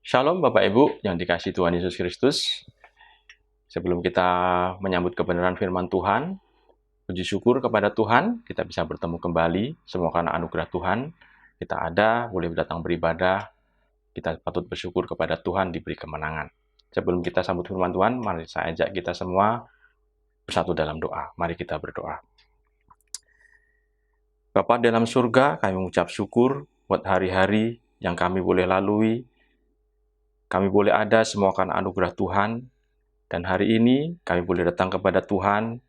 Shalom Bapak Ibu yang dikasihi Tuhan Yesus Kristus. Sebelum kita menyambut kebenaran firman Tuhan, puji syukur kepada Tuhan, kita bisa bertemu kembali, semua karena anugerah Tuhan. Kita ada, boleh datang beribadah, kita patut bersyukur kepada Tuhan diberi kemenangan. Sebelum kita sambut firman Tuhan, mari saya ajak kita semua bersatu dalam doa. Mari kita berdoa. Bapa dalam surga, kami mengucap syukur buat hari-hari yang kami boleh lalui. Kami boleh ada semua karena anugerah Tuhan. Dan hari ini kami boleh datang kepada Tuhan,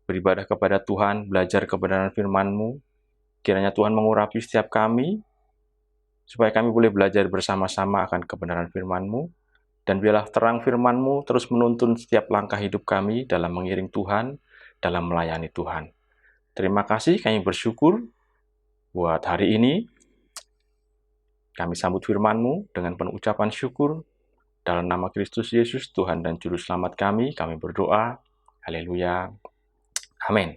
beribadah kepada Tuhan, belajar kebenaran firman-Mu. Kiranya Tuhan mengurapi setiap kami, supaya kami boleh belajar bersama-sama akan kebenaran firman-Mu. Dan biarlah terang firman-Mu terus menuntun setiap langkah hidup kami dalam mengiring Tuhan, dalam melayani Tuhan. Terima kasih, kami bersyukur buat hari ini. Kami sambut firman-Mu dengan penuh ucapan syukur. Dalam nama Kristus Yesus, Tuhan dan Juru Selamat kami berdoa. Haleluya. Amin.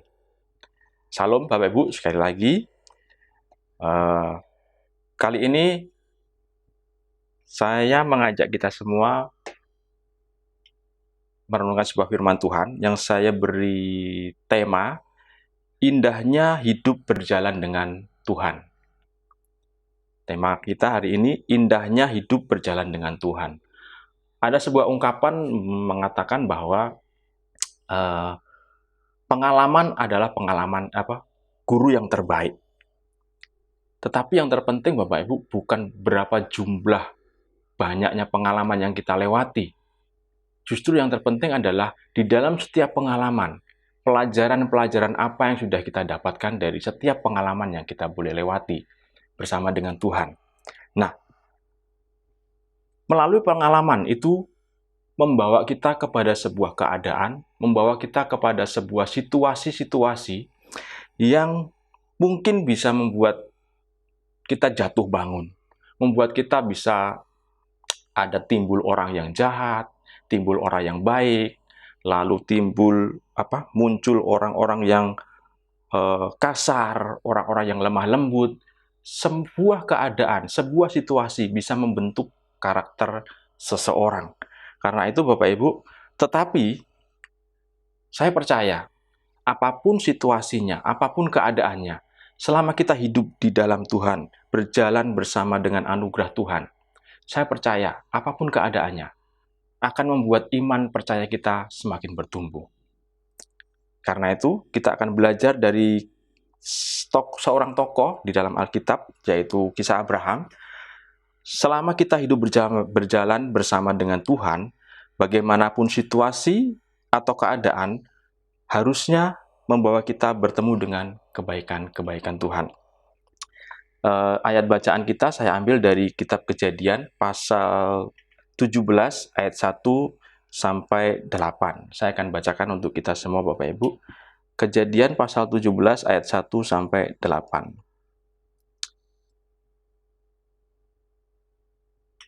Salam Bapak Ibu, sekali lagi. Kali ini saya mengajak kita semua merenungkan sebuah firman Tuhan yang saya beri tema, indahnya hidup berjalan dengan Tuhan. Tema kita hari ini, indahnya hidup berjalan dengan Tuhan. Ada sebuah ungkapan mengatakan bahwa pengalaman adalah guru yang terbaik. Tetapi yang terpenting Bapak Ibu bukan berapa jumlah banyaknya pengalaman yang kita lewati. Justru yang terpenting adalah di dalam setiap pengalaman, pelajaran-pelajaran apa yang sudah kita dapatkan dari setiap pengalaman yang kita boleh lewati bersama dengan Tuhan. Nah, melalui pengalaman itu membawa kita kepada sebuah keadaan, membawa kita kepada sebuah situasi-situasi yang mungkin bisa membuat kita jatuh bangun, membuat kita bisa ada timbul orang yang jahat, timbul orang yang baik, lalu muncul orang-orang yang kasar, orang-orang yang lemah lembut. Sebuah keadaan, sebuah situasi bisa membentuk karakter seseorang. Karena itu Bapak Ibu, tetapi saya percaya apapun situasinya, apapun keadaannya, selama kita hidup di dalam Tuhan, berjalan bersama dengan anugerah Tuhan, saya percaya apapun keadaannya akan membuat iman percaya kita semakin bertumbuh. Karena itu, kita akan belajar dari seorang tokoh di dalam Alkitab, yaitu kisah Abraham. Selama kita hidup berjalan bersama dengan Tuhan, bagaimanapun situasi atau keadaan, harusnya membawa kita bertemu dengan kebaikan-kebaikan Tuhan. Ayat bacaan kita saya ambil dari kitab Kejadian pasal 17 ayat 1 sampai 8. Saya akan bacakan untuk kita semua Bapak Ibu. Kejadian pasal 17 ayat 1 sampai 8.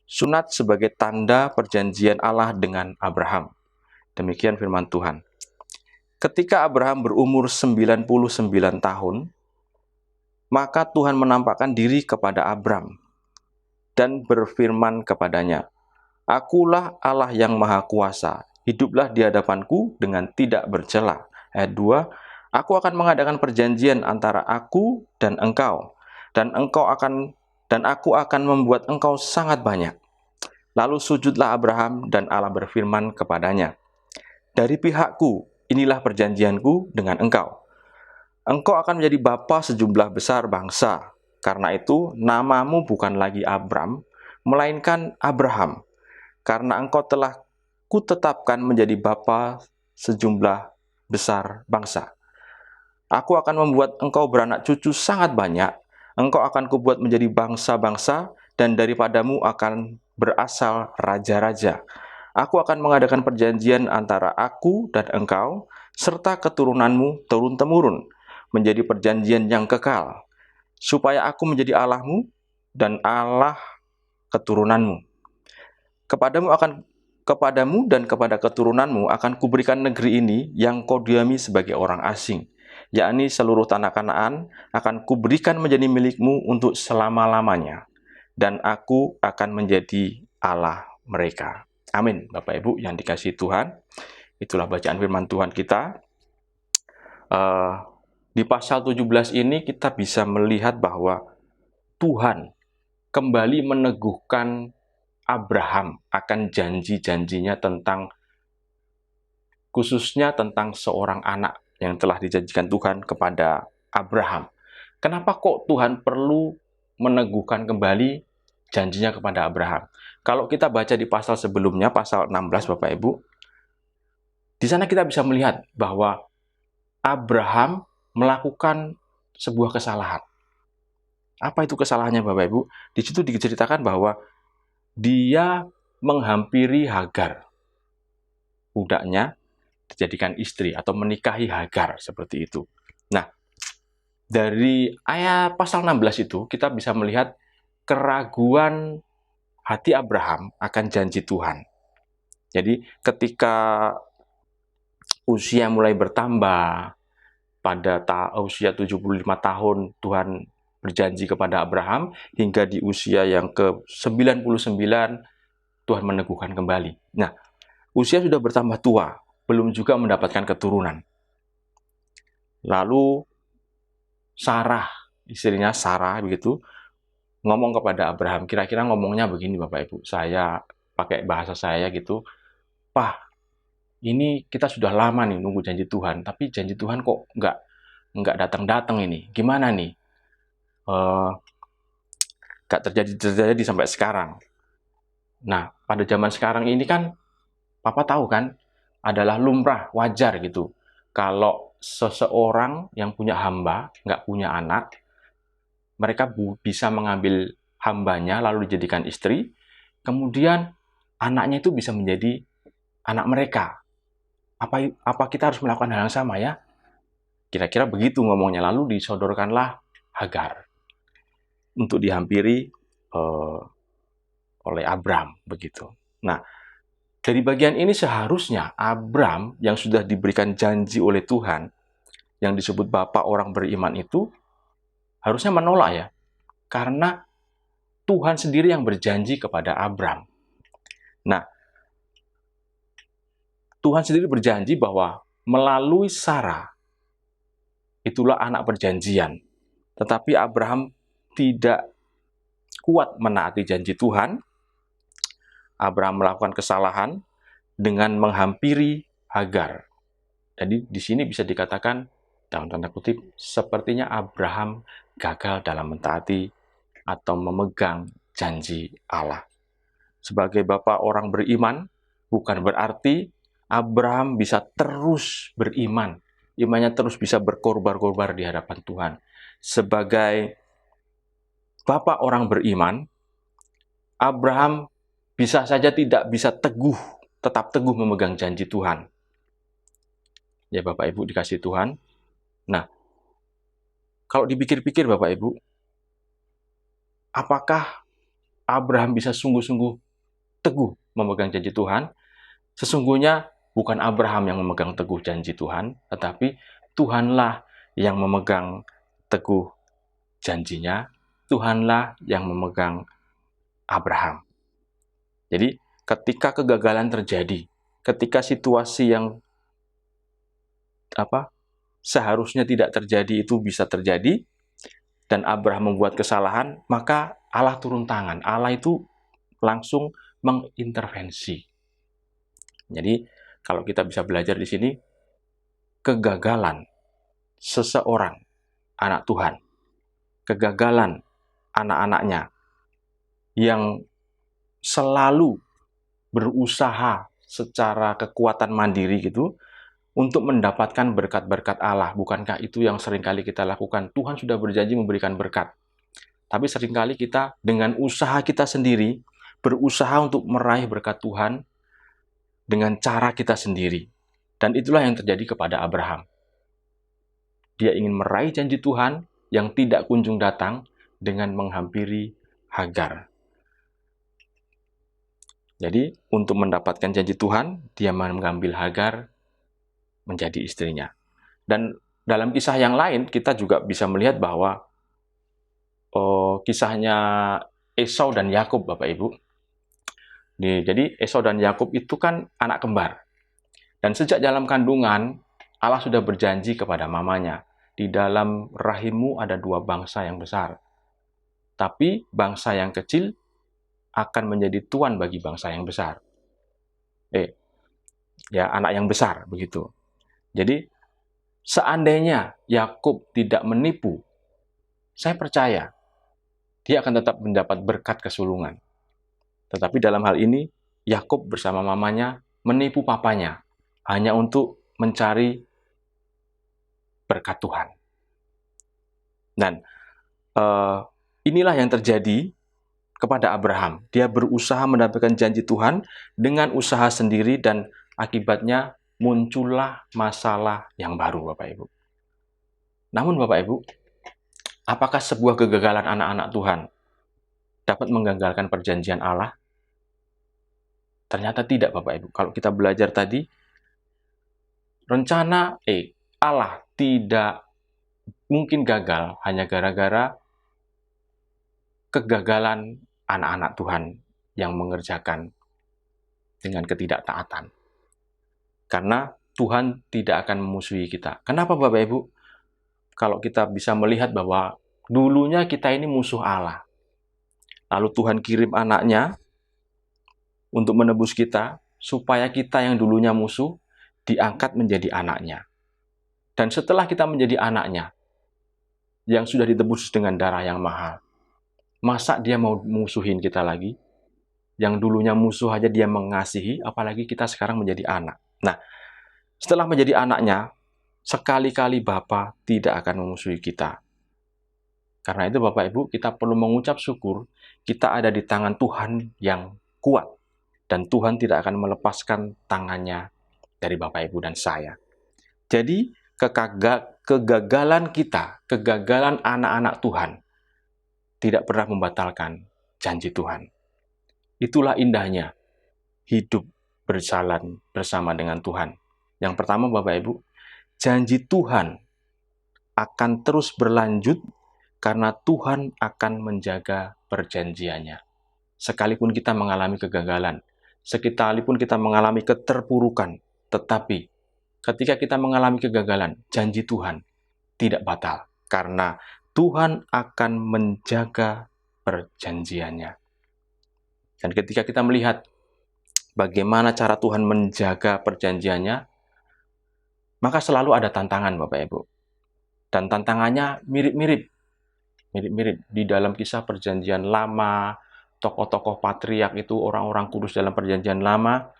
Sunat sebagai tanda perjanjian Allah dengan Abraham. Demikian firman Tuhan. Ketika Abraham berumur 99 tahun, maka Tuhan menampakkan diri kepada Abram dan berfirman kepadanya, "Akulah Allah yang Maha Kuasa, hiduplah di hadapanku dengan tidak bercela." Ayat 2, "Aku akan mengadakan perjanjian antara aku dan engkau, dan aku akan membuat engkau sangat banyak." Lalu sujudlah Abraham dan Allah berfirman kepadanya, "Dari pihakku, inilah perjanjianku dengan engkau. Engkau akan menjadi bapa sejumlah besar bangsa. Karena itu, namamu bukan lagi Abram, melainkan Abraham. Karena engkau telah kutetapkan menjadi bapa sejumlah besar bangsa. Aku akan membuat engkau beranak cucu sangat banyak. Engkau akan kubuat menjadi bangsa-bangsa, dan daripadamu akan berasal raja-raja. Aku akan mengadakan perjanjian antara aku dan engkau, serta keturunanmu turun-temurun, menjadi perjanjian yang kekal, supaya aku menjadi Allahmu dan Allah keturunanmu. Kepadamu dan kepada keturunanmu akan kuberikan negeri ini yang kau diami sebagai orang asing, yakni seluruh tanah Kanaan akan kuberikan menjadi milikmu untuk selama-lamanya, dan aku akan menjadi Allah mereka. Amin. Bapak Ibu yang dikasihi Tuhan, itulah bacaan firman Tuhan kita. Di pasal 17 ini kita bisa melihat bahwa Tuhan kembali meneguhkan Abraham akan janji-janjinya tentang, khususnya tentang seorang anak yang telah dijanjikan Tuhan kepada Abraham. Kenapa kok Tuhan perlu meneguhkan kembali janjinya kepada Abraham? Kalau kita baca di pasal sebelumnya, pasal 16 Bapak Ibu, di sana kita bisa melihat bahwa Abraham melakukan sebuah kesalahan. Apa itu kesalahannya Bapak Ibu? Di situ diceritakan bahwa dia menghampiri Hagar, budaknya, dijadikan istri atau menikahi Hagar, seperti itu. Nah, dari ayat pasal 16 itu kita bisa melihat keraguan hati Abraham akan janji Tuhan. Jadi ketika usia mulai bertambah, pada usia 75 tahun Tuhan berjanji kepada Abraham, hingga di usia yang ke-99 Tuhan meneguhkan kembali. Nah, usia sudah bertambah tua, belum juga mendapatkan keturunan. Lalu Sarah, istrinya Sarah begitu, ngomong kepada Abraham, kira-kira ngomongnya begini Bapak Ibu, saya pakai bahasa saya gitu, "Pak, ini kita sudah lama nih nunggu janji Tuhan, tapi janji Tuhan kok nggak datang-datang ini. Gimana nih? Nggak terjadi sampai sekarang." Nah, pada zaman sekarang ini kan, Papa tahu kan, adalah lumrah, wajar gitu. Kalau seseorang yang punya hamba, nggak punya anak, mereka bisa mengambil hambanya lalu dijadikan istri, kemudian anaknya itu bisa menjadi anak mereka. Apa kita harus melakukan hal yang sama ya? Kira-kira begitu ngomongnya. Lalu disodorkanlah Hagar untuk dihampiri oleh Abram begitu. Nah, dari bagian ini seharusnya Abram yang sudah diberikan janji oleh Tuhan, yang disebut Bapak orang beriman itu, harusnya menolak ya. Karena Tuhan sendiri yang berjanji kepada Abram. Nah, Tuhan sendiri berjanji bahwa melalui Sarah, itulah anak perjanjian. Tetapi Abraham tidak kuat menaati janji Tuhan. Abraham melakukan kesalahan dengan menghampiri Hagar. Jadi di sini bisa dikatakan, dalam tanda kutip, sepertinya Abraham gagal dalam mentaati atau memegang janji Allah. Sebagai bapak orang beriman, bukan berarti Abraham bisa terus beriman. Imannya terus bisa berkorbar-korbar di hadapan Tuhan. Sebagai bapak orang beriman, Abraham bisa saja tidak bisa tetap teguh memegang janji Tuhan. Ya Bapak Ibu dikasih Tuhan. Nah, kalau dipikir-pikir Bapak Ibu, apakah Abraham bisa sungguh-sungguh teguh memegang janji Tuhan? Sesungguhnya bukan Abraham yang memegang teguh janji Tuhan, tetapi Tuhanlah yang memegang teguh janjinya. Tuhanlah yang memegang Abraham. Jadi ketika kegagalan terjadi, ketika situasi yang seharusnya tidak terjadi itu bisa terjadi, dan Abraham membuat kesalahan, maka Allah turun tangan. Allah itu langsung mengintervensi. Jadi kalau kita bisa belajar di sini, kegagalan seseorang anak Tuhan, kegagalan anak-anaknya yang selalu berusaha secara kekuatan mandiri gitu untuk mendapatkan berkat-berkat Allah. Bukankah itu yang seringkali kita lakukan? Tuhan sudah berjanji memberikan berkat. Tapi seringkali kita dengan usaha kita sendiri berusaha untuk meraih berkat Tuhan dengan cara kita sendiri. Dan itulah yang terjadi kepada Abraham. Dia ingin meraih janji Tuhan yang tidak kunjung datang dengan menghampiri Hagar. Jadi, untuk mendapatkan janji Tuhan, dia mengambil Hagar menjadi istrinya. Dan dalam kisah yang lain, kita juga bisa melihat bahwa kisahnya Esau dan Yakub, Bapak Ibu. Jadi Esau dan Yakub itu kan anak kembar. Dan sejak dalam kandungan, Allah sudah berjanji kepada mamanya, di dalam rahimmu ada 2 bangsa yang besar. Tapi bangsa yang kecil akan menjadi tuan bagi bangsa yang besar. Anak yang besar, begitu. Jadi, seandainya Yakub tidak menipu, saya percaya dia akan tetap mendapat berkat kesulungan. Tetapi dalam hal ini, Yakub bersama mamanya menipu papanya hanya untuk mencari berkat Tuhan. Dan inilah yang terjadi kepada Abraham. Dia berusaha mendapatkan janji Tuhan dengan usaha sendiri dan akibatnya muncullah masalah yang baru, Bapak Ibu. Namun Bapak Ibu, apakah sebuah kegagalan anak-anak Tuhan dapat menggagalkan perjanjian Allah? Ternyata tidak, Bapak Ibu. Kalau kita belajar tadi, rencana Allah tidak mungkin gagal hanya gara-gara kegagalan anak-anak Tuhan yang mengerjakan dengan ketidaktaatan. Karena Tuhan tidak akan memusuhi kita. Kenapa Bapak Ibu? Kalau kita bisa melihat bahwa dulunya kita ini musuh Allah. Lalu Tuhan kirim anaknya untuk menebus kita, supaya kita yang dulunya musuh diangkat menjadi anaknya. Dan setelah kita menjadi anaknya, yang sudah ditebus dengan darah yang mahal, masa dia mau musuhin kita lagi? Yang dulunya musuh aja dia mengasihi, apalagi kita sekarang menjadi anak. Nah, setelah menjadi anaknya, sekali-kali Bapa tidak akan memusuhi kita. Karena itu Bapak Ibu, kita perlu mengucap syukur, kita ada di tangan Tuhan yang kuat. Dan Tuhan tidak akan melepaskan tangannya dari Bapak Ibu dan saya. Jadi, kegagalan kita, kegagalan anak-anak Tuhan, tidak pernah membatalkan janji Tuhan. Itulah indahnya hidup berjalan bersama dengan Tuhan. Yang pertama Bapak Ibu, janji Tuhan akan terus berlanjut karena Tuhan akan menjaga perjanjiannya. Sekalipun kita mengalami kegagalan, sekalipun kita mengalami keterpurukan, tetapi ketika kita mengalami kegagalan, janji Tuhan tidak batal karena Tuhan akan menjaga perjanjiannya. Dan ketika kita melihat bagaimana cara Tuhan menjaga perjanjiannya, maka selalu ada tantangan Bapak Ibu. Dan tantangannya mirip-mirip di dalam kisah perjanjian lama, tokoh-tokoh patriark itu orang-orang kudus dalam perjanjian lama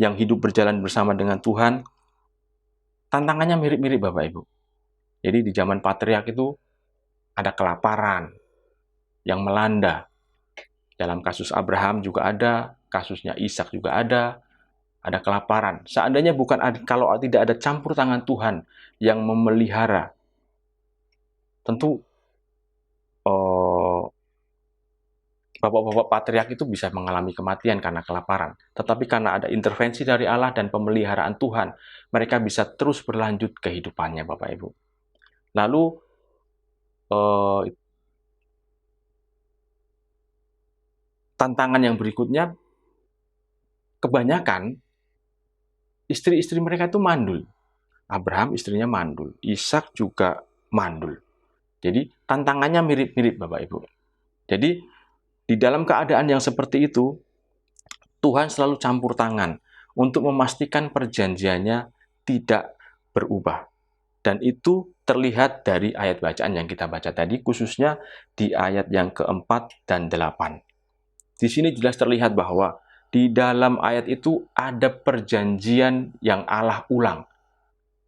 yang hidup berjalan bersama dengan Tuhan. Tantangannya mirip-mirip Bapak Ibu. Jadi di zaman patriark itu ada kelaparan yang melanda. Dalam kasus Abraham juga ada, kasusnya Ishak juga ada kelaparan. Seandainya kalau tidak ada campur tangan Tuhan yang memelihara, tentu bapak-bapak patriark itu bisa mengalami kematian karena kelaparan. Tetapi karena ada intervensi dari Allah dan pemeliharaan Tuhan, mereka bisa terus berlanjut kehidupannya, Bapak Ibu. Lalu, tantangan yang berikutnya, kebanyakan istri-istri mereka itu mandul. Abraham istrinya mandul, Ishak juga mandul. Jadi tantangannya mirip-mirip Bapak Ibu. Jadi di dalam keadaan yang seperti itu, Tuhan selalu campur tangan untuk memastikan perjanjiannya tidak berubah. Dan itu terlihat dari ayat bacaan yang kita baca tadi, khususnya di ayat yang keempat dan 8. Di sini jelas terlihat bahwa di dalam ayat itu ada perjanjian yang Allah ulang.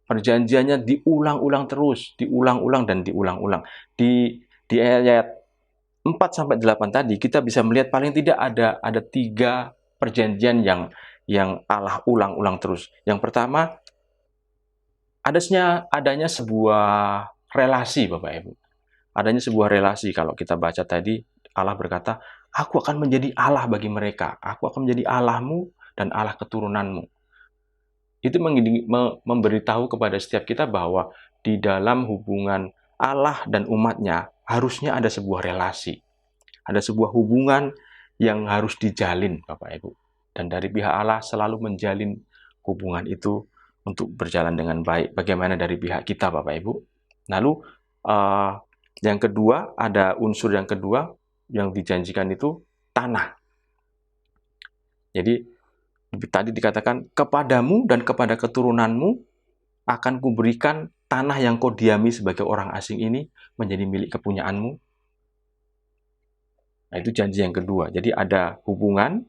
Perjanjiannya diulang-ulang terus, diulang-ulang dan diulang-ulang. Di ayat 4-8 tadi kita bisa melihat paling tidak ada 3 perjanjian yang Allah ulang-ulang terus. Yang pertama, adanya sebuah relasi Bapak Ibu. Adanya sebuah relasi. Kalau kita baca tadi, Allah berkata, "Aku akan menjadi Allah bagi mereka. Aku akan menjadi Allahmu dan Allah keturunanmu." Itu memberitahu kepada setiap kita bahwa di dalam hubungan Allah dan umatnya harusnya ada sebuah relasi. Ada sebuah hubungan yang harus dijalin, Bapak Ibu. Dan dari pihak Allah selalu menjalin hubungan itu untuk berjalan dengan baik. Bagaimana dari pihak kita, Bapak Ibu? Lalu yang kedua, ada unsur yang kedua yang dijanjikan itu tanah. Jadi tadi dikatakan, kepadamu dan kepada keturunanmu akan kuberikan tanah yang kau diami sebagai orang asing ini menjadi milik kepunyaanmu. Nah, itu janji yang kedua. Jadi ada hubungan,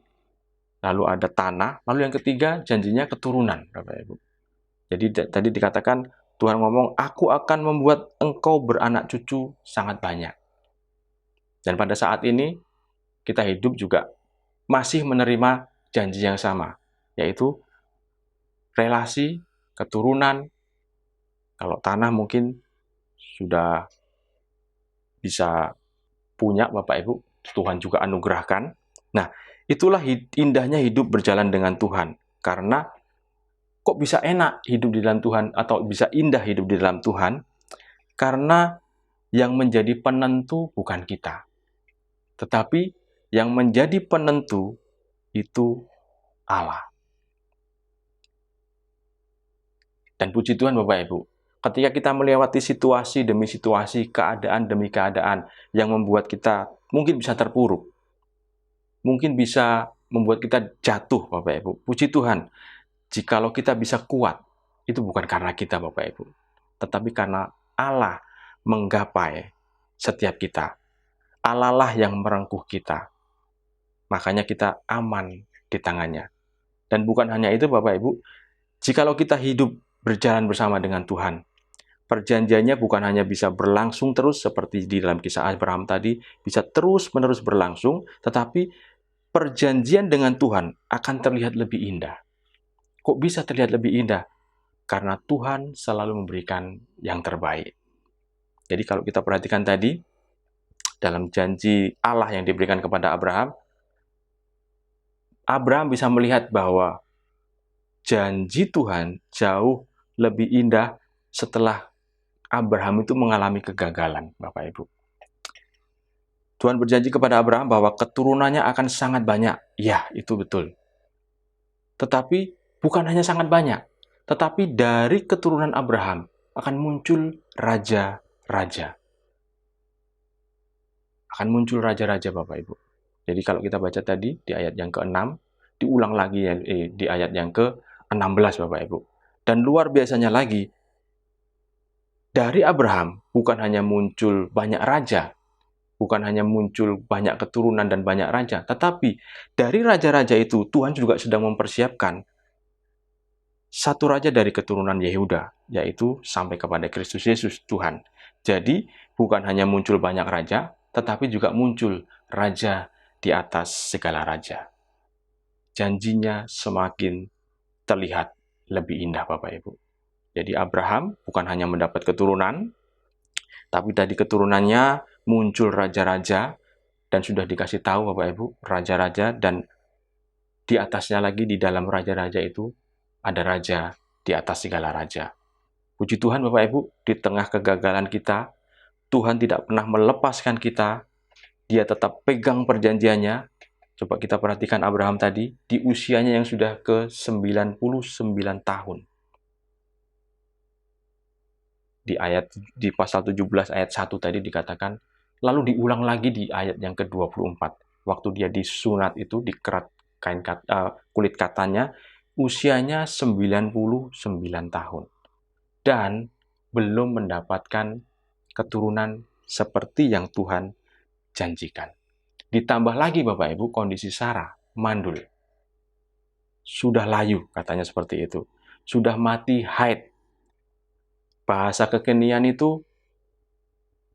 lalu ada tanah, lalu yang ketiga janjinya keturunan, Bapak Ibu. Jadi tadi dikatakan, Tuhan ngomong, aku akan membuat engkau beranak cucu sangat banyak. Dan pada saat ini, kita hidup juga masih menerima janji yang sama, yaitu relasi, keturunan. Kalau tanah mungkin sudah bisa punya Bapak Ibu, Tuhan juga anugerahkan. Nah, itulah indahnya hidup berjalan dengan Tuhan. Karena kok bisa enak hidup di dalam Tuhan atau bisa indah hidup di dalam Tuhan? Karena yang menjadi penentu bukan kita, tetapi yang menjadi penentu itu Allah. Dan puji Tuhan Bapak Ibu, ketika kita melewati situasi demi situasi, keadaan demi keadaan yang membuat kita mungkin bisa terpuruk, mungkin bisa membuat kita jatuh Bapak Ibu. Puji Tuhan, jikalau kita bisa kuat, itu bukan karena kita Bapak Ibu, tetapi karena Allah menggapai setiap kita. Allah lah yang merengkuh kita. Makanya kita aman di tangannya. Dan bukan hanya itu Bapak Ibu, jikalau kita hidup berjalan bersama dengan Tuhan, perjanjiannya bukan hanya bisa berlangsung terus seperti di dalam kisah Abraham tadi, bisa terus-menerus berlangsung, tetapi perjanjian dengan Tuhan akan terlihat lebih indah. Kok bisa terlihat lebih indah? Karena Tuhan selalu memberikan yang terbaik. Jadi kalau kita perhatikan tadi, dalam janji Allah yang diberikan kepada Abraham, Abraham bisa melihat bahwa janji Tuhan jauh lebih indah setelah Abraham itu mengalami kegagalan, Bapak Ibu. Tuhan berjanji kepada Abraham bahwa keturunannya akan sangat banyak. Ya, itu betul. Tetapi bukan hanya sangat banyak, tetapi dari keturunan Abraham akan muncul raja-raja. Akan muncul raja-raja Bapak Ibu. Jadi kalau kita baca tadi di ayat yang ke-6, diulang lagi di ayat yang ke-16 Bapak Ibu. Dan luar biasanya lagi, dari Abraham bukan hanya muncul banyak raja, bukan hanya muncul banyak keturunan dan banyak raja, tetapi dari raja-raja itu Tuhan juga sedang mempersiapkan satu raja dari keturunan Yehuda, yaitu sampai kepada Kristus Yesus Tuhan. Jadi bukan hanya muncul banyak raja, tetapi juga muncul raja di atas segala raja. Janjinya semakin terlihat lebih indah Bapak Ibu. Jadi Abraham bukan hanya mendapat keturunan, tapi dari keturunannya muncul raja-raja, dan sudah dikasih tahu Bapak Ibu, raja-raja, dan di atasnya lagi di dalam raja-raja itu ada raja di atas segala raja. Puji Tuhan Bapak Ibu, di tengah kegagalan kita, Tuhan tidak pernah melepaskan kita. Dia tetap pegang perjanjiannya. Coba kita perhatikan Abraham tadi, di usianya yang sudah ke 99 tahun. Di pasal 17 ayat 1 tadi dikatakan, lalu diulang lagi di ayat yang ke-24. Waktu dia disunat itu, dikerat kulit katanya, usianya 99 tahun. Dan belum mendapatkan keturunan seperti yang Tuhan janjikan. Ditambah lagi Bapak Ibu, kondisi Sarah mandul. Sudah layu, katanya seperti itu. Sudah mati haid. Bahasa kekinian itu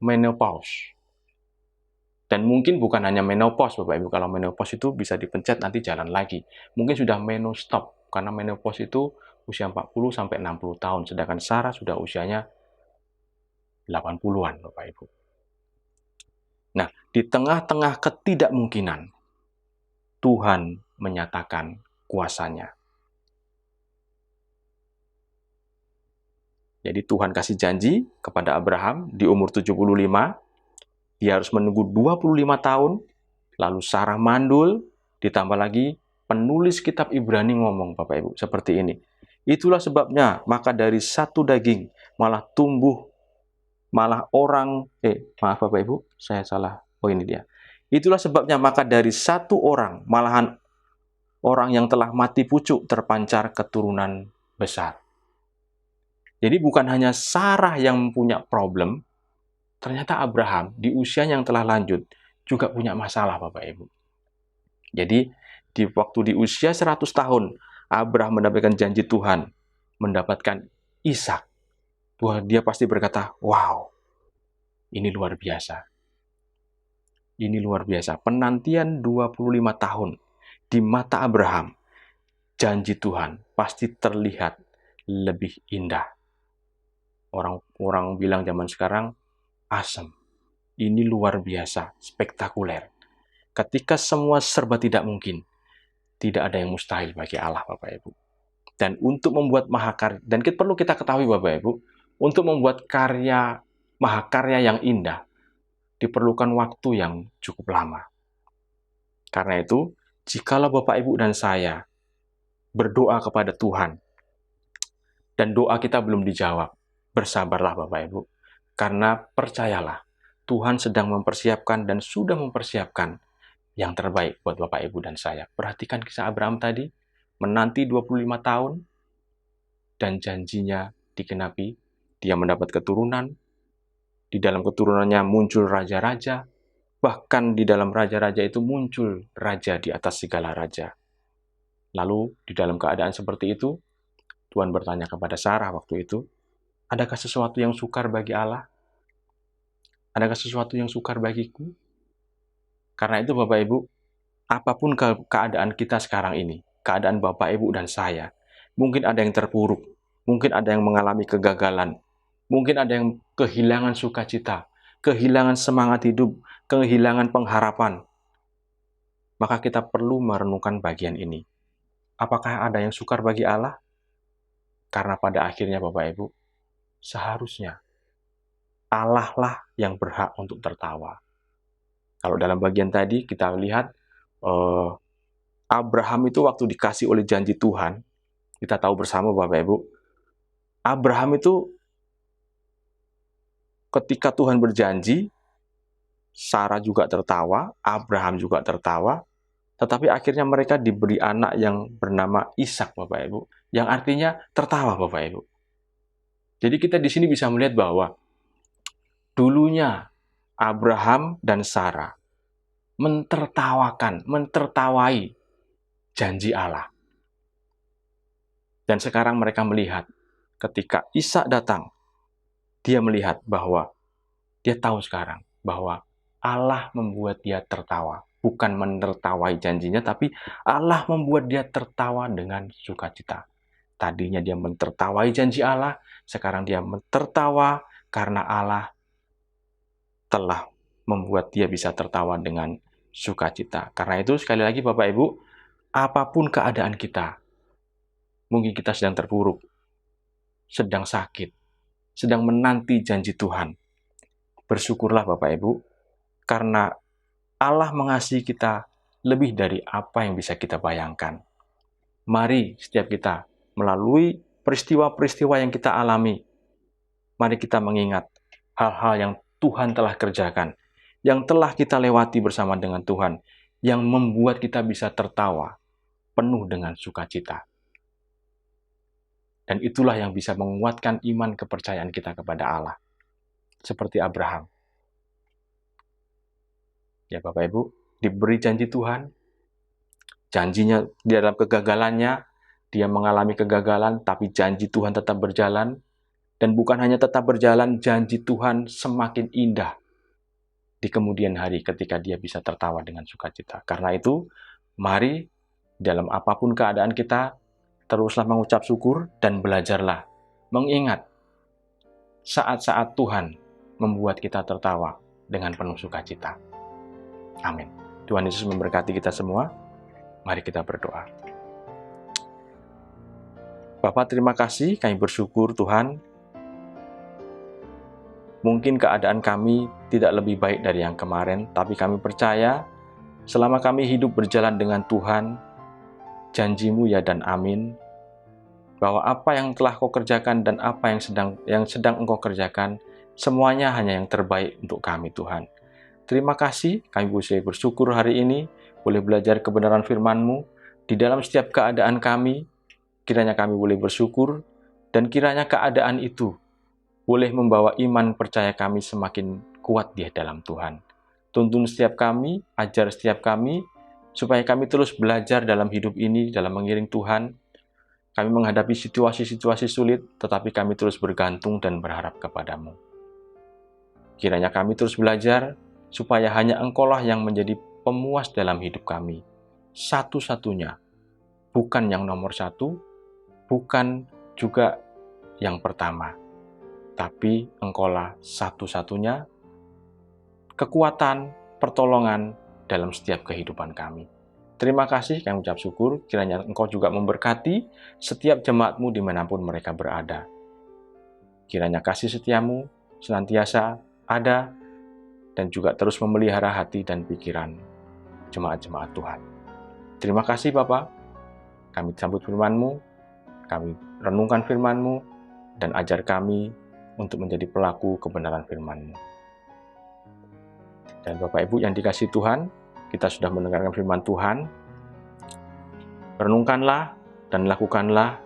menopause. Dan mungkin bukan hanya menopause Bapak Ibu, kalau menopause itu bisa dipencet nanti jalan lagi. Mungkin sudah menostop, karena menopause itu usia 40 sampai 60 tahun, sedangkan Sarah sudah usianya 80-an Bapak Ibu. Nah, di tengah-tengah ketidakmungkinan, Tuhan menyatakan kuasanya. Jadi Tuhan kasih janji kepada Abraham di umur 75, dia harus menunggu 25 tahun, lalu Sarah mandul, ditambah lagi Penulis kitab Ibrani ngomong, Bapak Ibu, seperti ini. Itulah sebabnya, maka dari satu daging malah tumbuh, malah orang, maaf Bapak Ibu, saya salah. Oh, ini dia. Itulah sebabnya, maka dari satu orang, malahan orang yang telah mati pucuk terpancar keturunan besar. Jadi bukan hanya Sarah yang punya problem, ternyata Abraham di usia yang telah lanjut juga punya masalah, Bapak Ibu. Jadi di usia 100 tahun, Abraham mendapatkan janji Tuhan, mendapatkan Ishak. Dia pasti berkata, wow, ini luar biasa. Ini luar biasa. Penantian 25 tahun di mata Abraham, janji Tuhan pasti terlihat lebih indah. Orang bilang zaman sekarang, asem. Ini luar biasa, spektakuler. Ketika semua serba tidak mungkin, tidak ada yang mustahil bagi Allah, Bapak Ibu. Dan untuk membuat mahakarya, dan perlu kita ketahui, Bapak Ibu, untuk membuat mahakarya yang indah, diperlukan waktu yang cukup lama. Karena itu, jikalau Bapak Ibu dan saya berdoa kepada Tuhan, dan doa kita belum dijawab, bersabarlah Bapak Ibu, karena percayalah, Tuhan sedang mempersiapkan dan sudah mempersiapkan yang terbaik buat Bapak Ibu dan saya. Perhatikan kisah Abraham tadi, menanti 25 tahun, dan janjinya digenapi, dia mendapat keturunan, di dalam keturunannya muncul raja-raja, bahkan di dalam raja-raja itu muncul raja di atas segala raja. Lalu di dalam keadaan seperti itu, Tuhan bertanya kepada Sarah waktu itu, adakah sesuatu yang sukar bagi Allah? Adakah sesuatu yang sukar bagiku? Karena itu Bapak Ibu, apapun keadaan kita sekarang ini, keadaan Bapak Ibu dan saya, mungkin ada yang terpuruk, mungkin ada yang mengalami kegagalan, mungkin ada yang kehilangan sukacita, kehilangan semangat hidup, kehilangan pengharapan. Maka kita perlu merenungkan bagian ini. Apakah ada yang sukar bagi Allah? Karena pada akhirnya Bapak Ibu, seharusnya Allah lah yang berhak untuk tertawa. Kalau dalam bagian tadi kita lihat Abraham itu waktu dikasih oleh janji Tuhan, kita tahu bersama Bapak Ibu, Abraham itu ketika Tuhan berjanji, Sarah juga tertawa, Abraham juga tertawa, tetapi akhirnya mereka diberi anak yang bernama Ishak, Bapak Ibu, yang artinya tertawa, Bapak Ibu. Jadi kita di sini bisa melihat bahwa dulunya Abraham dan Sarah mentertawai janji Allah. Dan sekarang mereka melihat ketika Ishak datang, dia melihat bahwa dia tahu sekarang bahwa Allah membuat dia tertawa. Bukan menertawai janjinya, tapi Allah membuat dia tertawa dengan sukacita. Tadinya dia mentertawai janji Allah, sekarang dia tertawa karena Allah telah membuat dia bisa tertawa dengan sukacita. Karena itu sekali lagi Bapak Ibu, apapun keadaan kita, mungkin kita sedang terpuruk, sedang sakit, sedang menanti janji Tuhan. Bersyukurlah Bapak Ibu, karena Allah mengasihi kita lebih dari apa yang bisa kita bayangkan. Mari setiap kita melalui peristiwa-peristiwa yang kita alami, mari kita mengingat hal-hal yang Tuhan telah kerjakan, yang telah kita lewati bersama dengan Tuhan, yang membuat kita bisa tertawa penuh dengan sukacita. Dan itulah yang bisa menguatkan iman kepercayaan kita kepada Allah. Seperti Abraham. Ya Bapak Ibu, diberi janji Tuhan, janjinya di dalam kegagalannya, dia mengalami kegagalan, tapi janji Tuhan tetap berjalan. Dan bukan hanya tetap berjalan, janji Tuhan semakin indah di kemudian hari ketika dia bisa tertawa dengan sukacita. Karena itu, mari dalam apapun keadaan kita, teruslah mengucap syukur dan belajarlah mengingat saat-saat Tuhan membuat kita tertawa dengan penuh sukacita. Amin. Tuhan Yesus memberkati kita semua. Mari kita berdoa. Bapa, terima kasih, kami bersyukur Tuhan. Mungkin keadaan kami tidak lebih baik dari yang kemarin, tapi kami percaya selama kami hidup berjalan dengan Tuhan, janji-Mu ya dan amin, bahwa apa yang telah Kau kerjakan dan apa yang sedang Engkau kerjakan, semuanya hanya yang terbaik untuk kami, Tuhan. Terima kasih, kami boleh bersyukur hari ini, boleh belajar kebenaran firman-Mu, di dalam setiap keadaan kami, kiranya kami boleh bersyukur, dan kiranya keadaan itu boleh membawa iman percaya kami semakin kuat di dalam Tuhan. Tuntun setiap kami, ajar setiap kami, supaya kami terus belajar dalam hidup ini, dalam mengiring Tuhan. Kami menghadapi situasi-situasi sulit, tetapi kami terus bergantung dan berharap kepada-Mu. Kiranya kami terus belajar, supaya hanya Engkau-lah yang menjadi pemuas dalam hidup kami. Satu-satunya, bukan yang nomor satu, bukan juga yang pertama, tapi Engkau-lah satu-satunya kekuatan, pertolongan dalam setiap kehidupan kami. Terima kasih, kami ucap syukur, kiranya Engkau juga memberkati setiap jemaat-Mu dimanapun mereka berada. Kiranya kasih setia-Mu senantiasa ada dan juga terus memelihara hati dan pikiran jemaat-jemaat Tuhan. Terima kasih Bapa, kami sambut firman-Mu, kami renungkan firman-Mu, dan ajar kami untuk menjadi pelaku kebenaran firman-Mu. Dan Bapak Ibu yang dikasihi Tuhan, kita sudah mendengarkan firman Tuhan. Renungkanlah dan lakukanlah,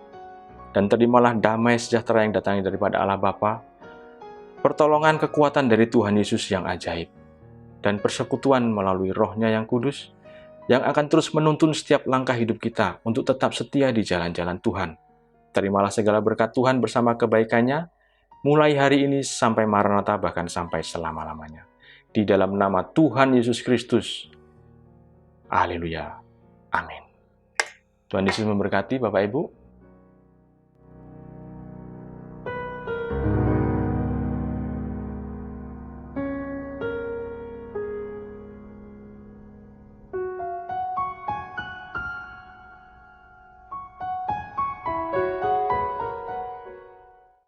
dan terimalah damai sejahtera yang datang daripada Allah Bapa, pertolongan kekuatan dari Tuhan Yesus yang ajaib, dan persekutuan melalui Roh-Nya yang kudus, yang akan terus menuntun setiap langkah hidup kita untuk tetap setia di jalan-jalan Tuhan. Terimalah segala berkat Tuhan bersama kebaikannya, mulai hari ini sampai Maranatha, bahkan sampai selama-lamanya. Di dalam nama Tuhan Yesus Kristus. Haleluya. Amin. Tuhan Yesus memberkati Bapak Ibu.